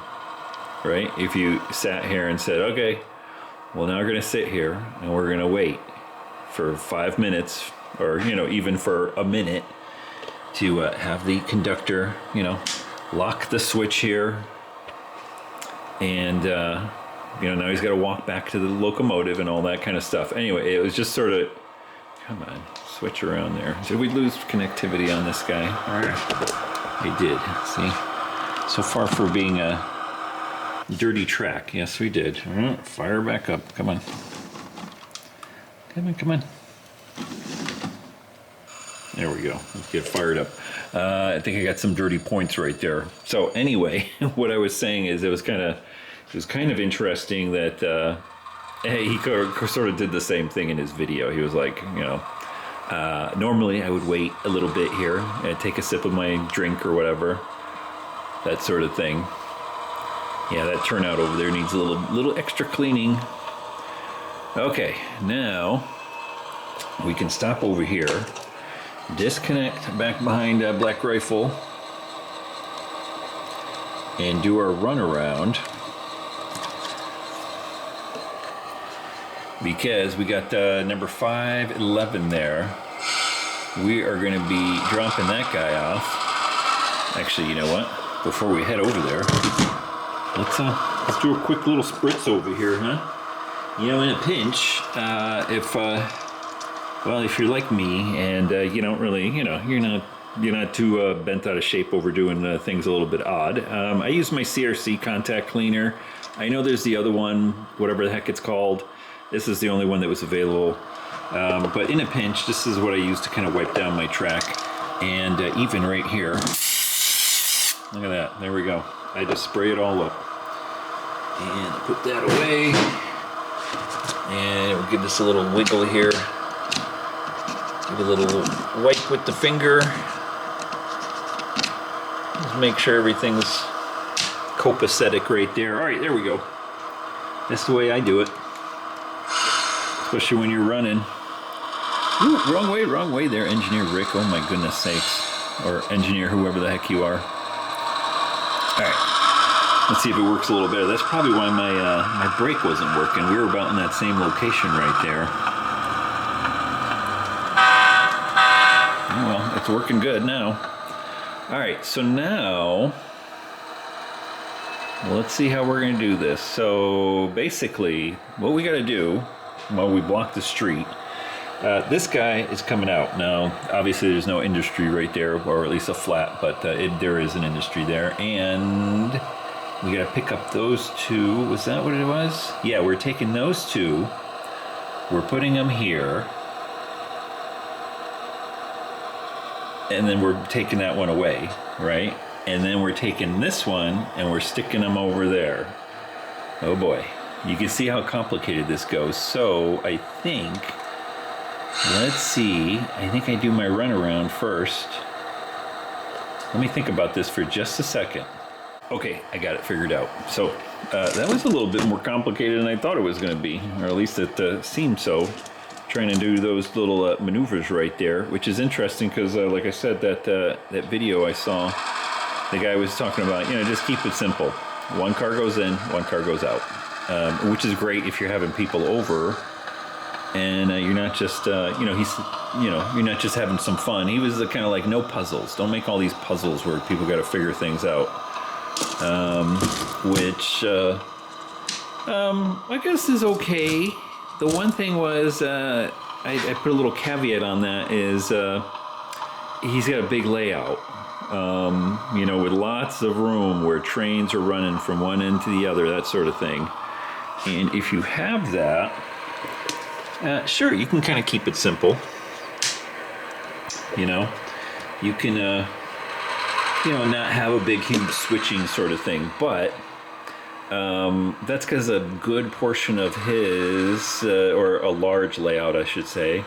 right? If you sat here and said, okay, well, now we're going to sit here and we're going to wait for 5 minutes or even for a minute, to have the conductor lock the switch here, and now he's got to walk back to the locomotive and all that kind of stuff. Anyway, it was just sort of, come on, switch around there. Did we lose connectivity on this guy? All right, I did. See, so far for being a dirty track. Yes, we did. All right, fire back up. Come on. Come on. There we go. Let's get fired up. I think I got some dirty points right there. So anyway, what I was saying is it was kind of interesting that he sort of did the same thing in his video. He was like, normally I would wait a little bit here and take a sip of my drink or whatever, that sort of thing. Yeah, that turnout over there needs a little extra cleaning. Okay, now we can stop over here, disconnect back behind Black Rifle, and do our runaround, because we got number 511 there. We are going to be dropping that guy off. Actually, you know what? Before we head over there, let's do a quick little spritz over here, huh? In a pinch, if you're like me and you don't really, you're not too bent out of shape over doing things a little bit odd. I use my CRC contact cleaner. I know there's the other one, whatever the heck it's called. This is the only one that was available. But in a pinch, this is what I use to kind of wipe down my track. And even right here, look at that. There we go. I just spray it all up. And put that away. And we'll give this a little wiggle here. Give a little wipe with the finger. Just make sure everything's copacetic right there. All right, there we go. That's the way I do it. Especially when you're running. Ooh, wrong way there, Engineer Rick. Oh my goodness sakes. Or Engineer, whoever the heck you are. All right. Let's see if it works a little better. That's probably why my brake wasn't working. We were about in that same location right there. Oh, well, it's working good now. All right, so now let's see how we're going to do this. So basically, what we got to do while we block the street, this guy is coming out. Now, obviously, there's no industry right there, or at least a flat, but there is an industry there. And we got to pick up those two. Was that what it was? Yeah, we're taking those two. We're putting them here. And then we're taking that one away, right? And then we're taking this one and we're sticking them over there. Oh boy. You can see how complicated this goes. So I think, let's see. I think I do my runaround first. Let me think about this for just a second. Okay, I got it figured out. So that was a little bit more complicated than I thought it was going to be, or at least it seemed so. Trying to do those little maneuvers right there, which is interesting because, like I said, that video I saw, the guy was talking about, just keep it simple. One car goes in, one car goes out, which is great if you're having people over, and you're not just, you're not just having some fun. He was kind of like, no puzzles. Don't make all these puzzles where people got to figure things out. Which I guess is okay. The one thing was, I put a little caveat on that, is he's got a big layout, with lots of room where trains are running from one end to the other, that sort of thing. And if you have that, sure, you can kind of keep it simple. You can, not have a big, huge switching sort of thing, but that's because a good portion of his, or a large layout, I should say,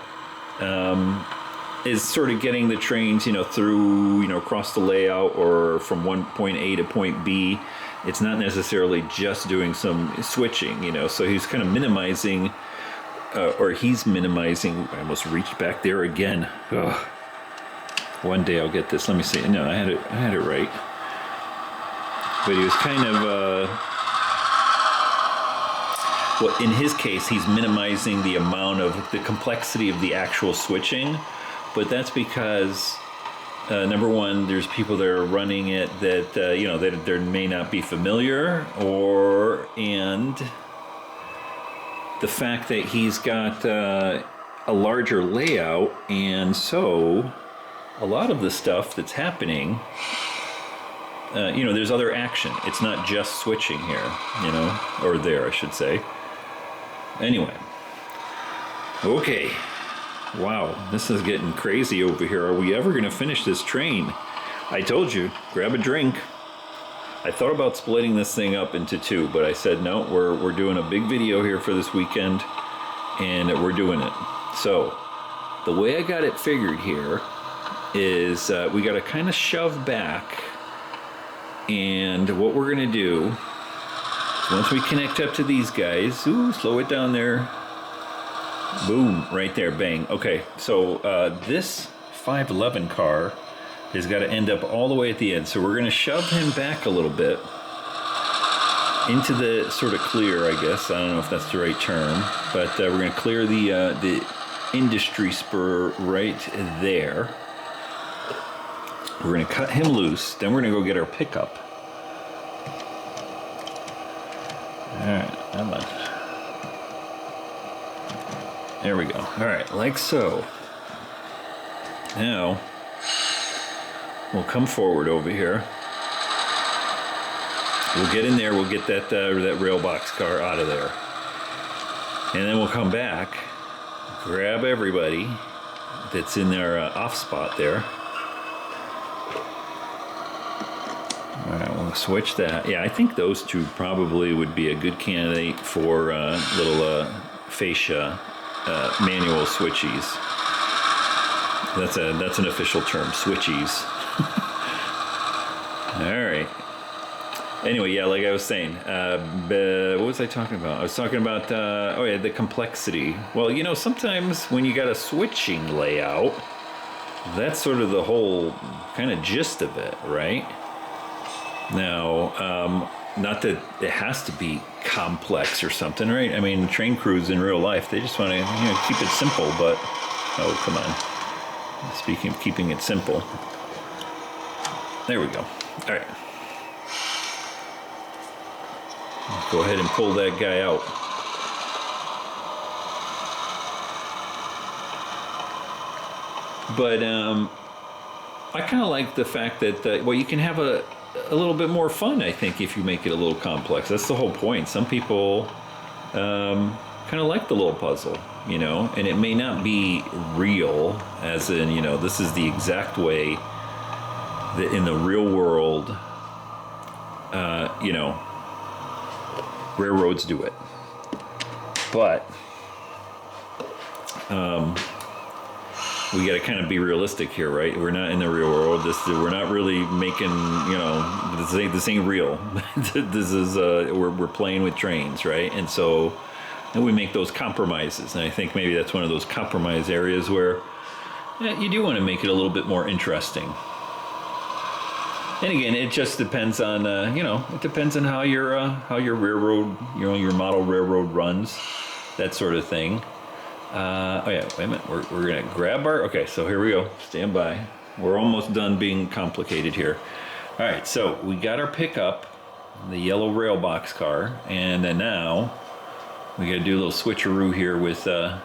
is sort of getting the trains, through, across the layout or from one point A to point B. It's not necessarily just doing some switching, so he's kind of minimizing, I almost reached back there again. Ugh. One day I'll get this. Let me see. No, I had it right. But he was kind of, well, in his case, he's minimizing the amount of the complexity of the actual switching, but that's because number one, there's people that are running it that you know, that they may not be familiar, and the fact that he's got a larger layout, and so a lot of the stuff that's happening, you know, there's other action. It's not just switching here, you know, or there, I should say. Anyway, okay. Wow, this is getting crazy over here. Are we ever going to finish this train? I told you, grab a drink. I thought about splitting this thing up into two, but I said no, we're doing a big video here for this weekend, and we're doing it. So, the way I got it figured here is we got to kind of shove back, and what we're going to do, once we connect up to these guys, ooh, slow it down there. Boom, right there, bang. Okay, so this 511 car has got to end up all the way at the end. So we're going to shove him back a little bit into the sort of clear, I guess. I don't know if that's the right term, but we're going to clear the industry spur right there. We're going to cut him loose. Then we're going to go get our pickup. All right, come on. There we go. All right, like so. Now, we'll come forward over here. We'll get in there. We'll get that rail box car out of there. And then we'll come back, grab everybody that's in their off spot there. All right, we'll switch that. Yeah, I think those two probably would be a good candidate for little fascia manual switchies. That's an official term, switchies. All right. Anyway, yeah, like I was saying, what was I talking about? I was talking about oh yeah, the complexity. Well, you know, sometimes when you got a switching layout, that's sort of the whole kind of gist of it, right? Now, not that it has to be complex or something, right? I mean, train crews in real life, they just want to, you know, keep it simple, but, oh, come on. Speaking of keeping it simple. There we go. All right. Let's go ahead and pull that guy out. But I kind of like the fact that, well, you can have a little bit more fun, I think, if you make it a little complex. That's the whole point. Some people kind of like the little puzzle, you know, and it may not be real, as in, you know, this is the exact way that in the real world, you know, railroads do it. But we got to kind of be realistic here, right? We're not in the real world. We're not really making, you know, this ain't real. This is we're playing with trains, right? And so we make those compromises, and I think maybe that's one of those compromise areas where you do want to make it a little bit more interesting. And again, it just depends on you know, it depends on how your railroad, you know, your model railroad runs, that sort of thing. Oh yeah, wait a minute. We're gonna grab our. Okay, so here we go. Stand by. We're almost done being complicated here. All right, so we got our pickup, the yellow rail box car, and then now we gotta do a little switcheroo here with the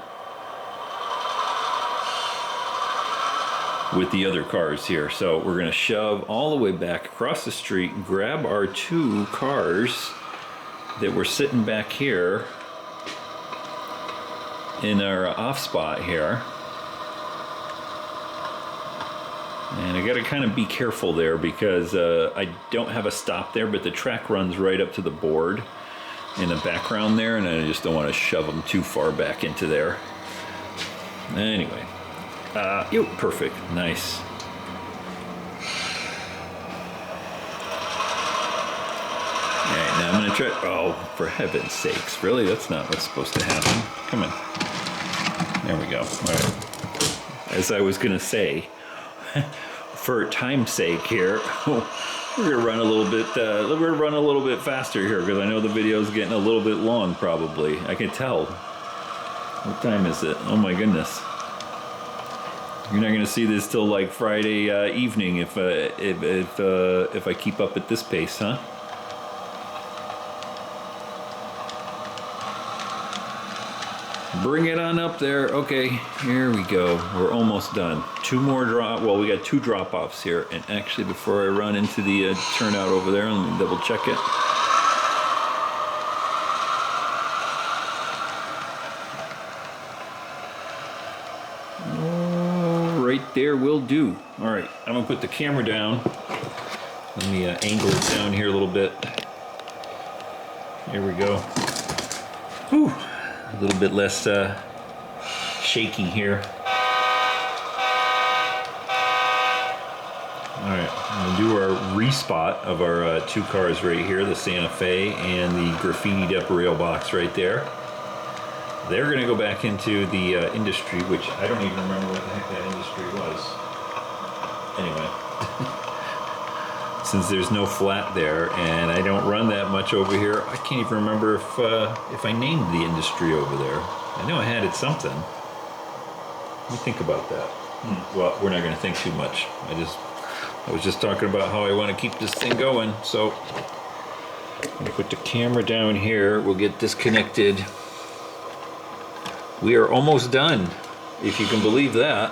other cars here. So we're gonna shove all the way back across the street, grab our two cars that were sitting back here in our off spot here. And I gotta kind of be careful there because I don't have a stop there, but the track runs right up to the board in the background there, and I just don't want to shove them too far back into there. Anyway, perfect, nice. All right, now I'm gonna try, oh, for heaven's sakes, really? That's not what's supposed to happen. Come on. There we go. All right. As I was gonna say, for time's sake here, we're gonna run a little bit. We're gonna run a little bit faster here because I know the video is getting a little bit long. Probably, I can tell. What time is it? Oh my goodness! You're not gonna see this till like Friday evening if I keep up at this pace, huh? Bring it on up there. Okay, here we go. We're almost done. Two more drop. Well, we got 2 drop-offs here. And actually, before I run into the turnout over there, let me double check it. Oh, right there will do. All right, I'm gonna put the camera down. Let me angle it down here a little bit. Here we go. Whew. A little bit less shaky here. Alright, I'm going to do our respot of our 2 cars right here, the Santa Fe and the graffitied up rail box right there. They're going to go back into the industry, which I don't even remember what the heck that industry was. Anyway. Since there's no flat there and I don't run that much over here, I can't even remember if I named the industry over there. I know I had it something. Let me think about that. Well, we're not going to think too much. I was just talking about how I want to keep this thing going. So I'm going to put the camera down here. We'll get disconnected. We are almost done, if you can believe that.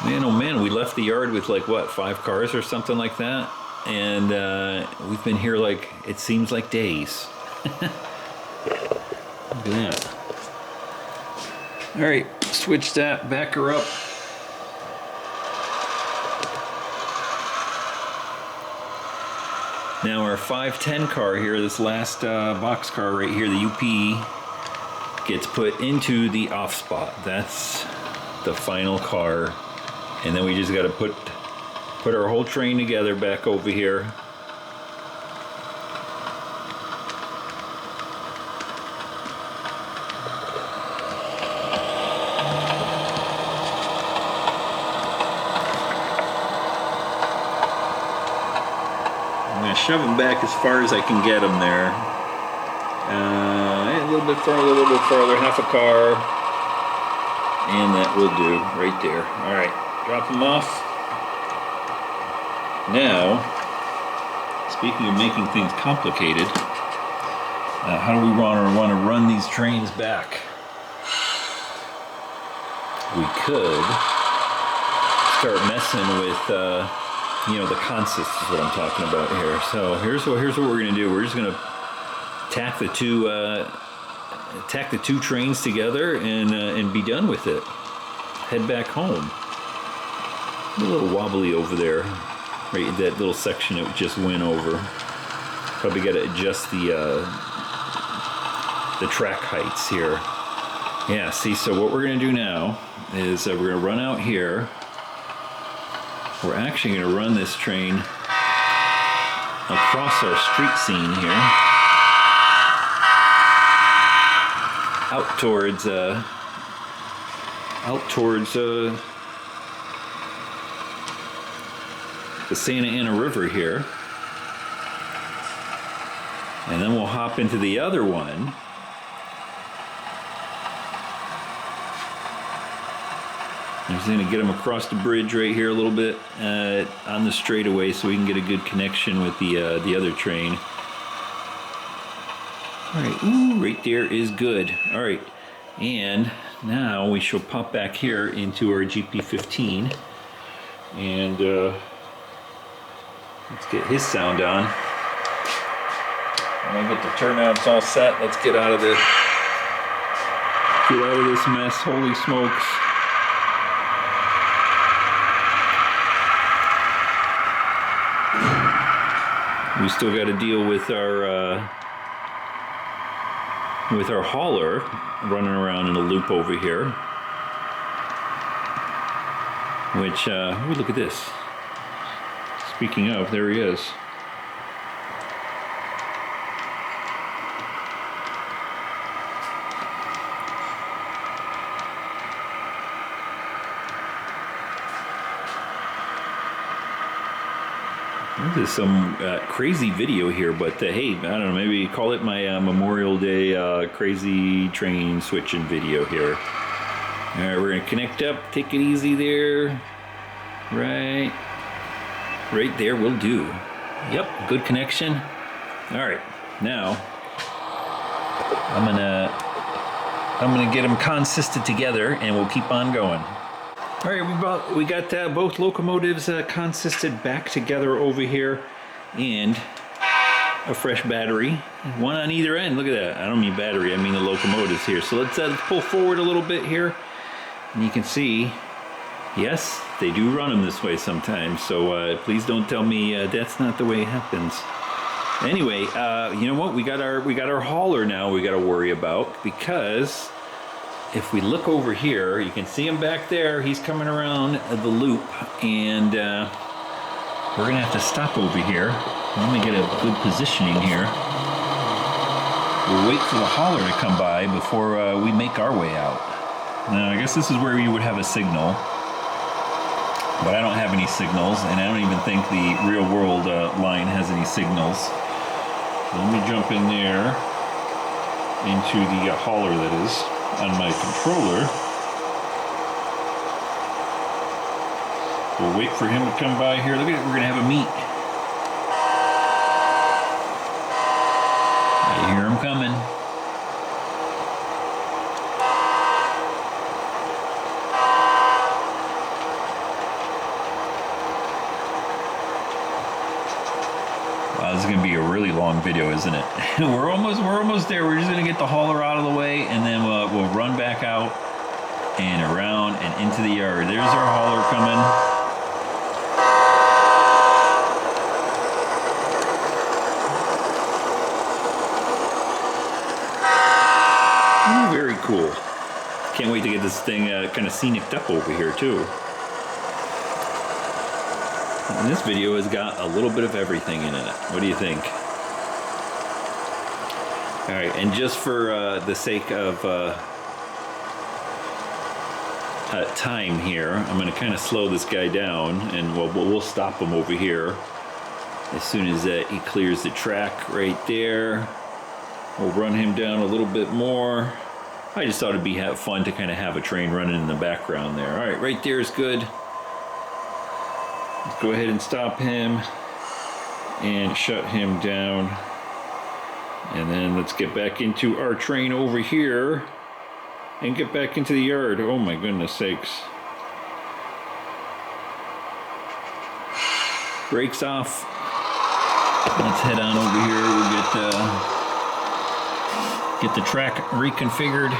Man, oh man, we left the yard with like, what, 5 cars or something like that? And we've been here like, it seems like days. Look at that. All right, switch that, back her up. Now our 510 car here, this last box car right here, the UP, gets put into the off spot. That's the final car. And then we just got to put our whole train together back over here. I'm going to shove them back as far as I can get them there. A little bit farther, half a car. And that will do right there. All right. Drop them off. Now, speaking of making things complicated, how do we want to run these trains back? We could start messing with, the consists is what I'm talking about here. So here's what we're going to do. We're just going to tack the two trains together and be done with it. Head back home. A little wobbly over there, right in that little section it just went over. Probably got to adjust the track heights here. Yeah, see, so what we're going to do now is we're going to run out here. We're actually going to run this train across our street scene here. Out towards the Santa Ana River here. And then we'll hop into the other one. I'm just going to get them across the bridge right here a little bit on the straightaway so we can get a good connection with the other train. All right, ooh, right there is good. All right, and now we shall pop back here into our GP15 and let's get his sound on. I'm gonna get the turnouts all set. Let's get out of this mess. Holy smokes. We still got to deal with our hauler running around in a loop over here. Which, ooh, look at this. Speaking of, there he is. This is some crazy video here, but hey, I don't know, maybe call it my Memorial Day crazy train switching video here. All right, we're gonna connect up, take it easy there. Right there will do. Yep, good connection. All right, now I'm gonna get them consisted together, and we'll keep on going. All right, we got both locomotives consisted back together over here, and a fresh battery, one on either end. Look at that. I don't mean battery, I mean the locomotives here. So let's pull forward a little bit here, and you can see, yes, they do run them this way sometimes. So please don't tell me that's not the way it happens. Anyway, you know what? We got our hauler now. We got to worry about, because if we look over here, you can see him back there. He's coming around the loop, and we're gonna have to stop over here. Let me get a good positioning here. We'll wait for the hauler to come by before we make our way out. Now, I guess this is where you would have a signal, but I don't have any signals, and I don't even think the real world line has any signals. So let me jump in there into the hauler, that is, on my controller. We'll wait for him to come by here. Look at it, we're gonna have a meet. I hear him coming. Wow, this is gonna be a really long video, isn't it? we're almost there. We're just gonna get the hauler out of the way, and then we'll run back out and around and into the yard. There's our hauler coming. Ooh, very cool. Can't wait to get this thing kind of scenic up over here too. And this video has got a little bit of everything in it. What do you think? All right, and just for the sake of time here, I'm going to kind of slow this guy down, and we'll stop him over here as soon as he clears the track right there. We'll run him down a little bit more. I just thought it'd be fun to kind of have a train running in the background there. All right, right there is good. Let's go ahead and stop him and shut him down. And then let's get back into our train over here and get back into the yard. Oh my goodness sakes. Brakes off. Let's head on over here. We'll get the track reconfigured.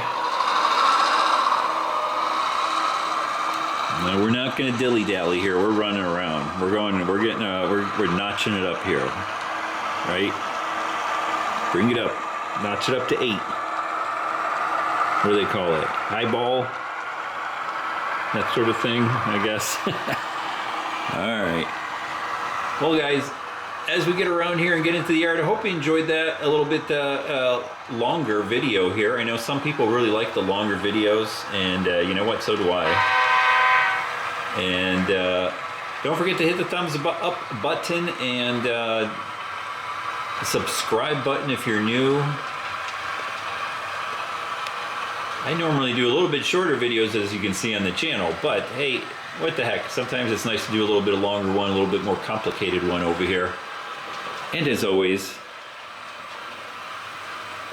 No, we're not going to dilly-dally here. We're running around. We're notching it up here, right? Bring it up. Notch it up to 8. What do they call it? Highball? That sort of thing, I guess. All right. Well, guys, as we get around here and get into the yard, I hope you enjoyed that a little bit longer video here. I know some people really like the longer videos, and you know what? So do I. And don't forget to hit the thumbs up button and subscribe button if you're new. I normally do a little bit shorter videos, as you can see on the channel, but hey, what the heck? Sometimes it's nice to do a little bit longer one, a little bit more complicated one over here. And as always,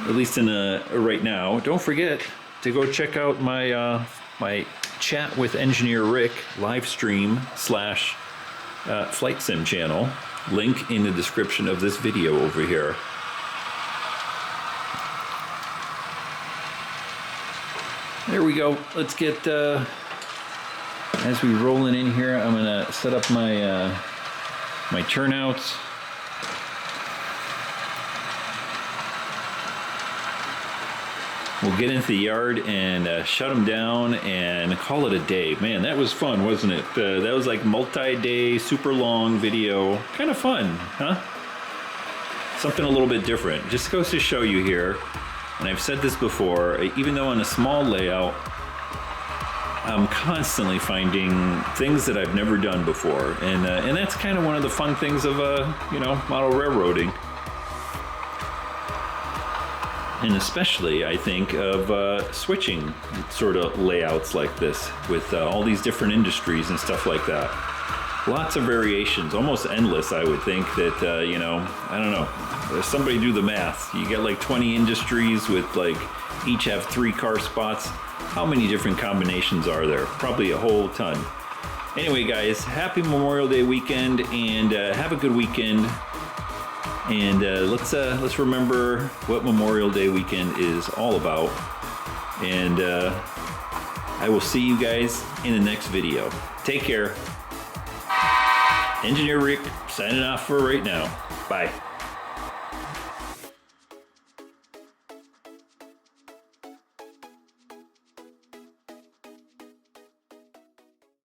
at least in right now, don't forget to go check out my my chat with Engineer Rick live stream / flight sim channel. Link in the description of this video over here. There we go. Let's get as we rolling in here. I'm gonna set up my my turnouts. We'll get into the yard and shut them down and call it a day. Man, that was fun, wasn't it? That was like multi-day, super long video. Kind of fun, huh? Something a little bit different. Just goes to show you here, and I've said this before, even though on a small layout, I'm constantly finding things that I've never done before, and that's kind of one of the fun things of model railroading. And especially, I think, of switching sort of layouts like this with all these different industries and stuff like that. Lots of variations, almost endless, I would think, that, I don't know. Somebody do the math. You get like 20 industries with like, each have 3 car spots. How many different combinations are there? Probably a whole ton. Anyway, guys, happy Memorial Day weekend, and have a good weekend. And let's remember what Memorial Day weekend is all about. And I will see you guys in the next video. Take care. Engineer Rick signing off for right now. Bye.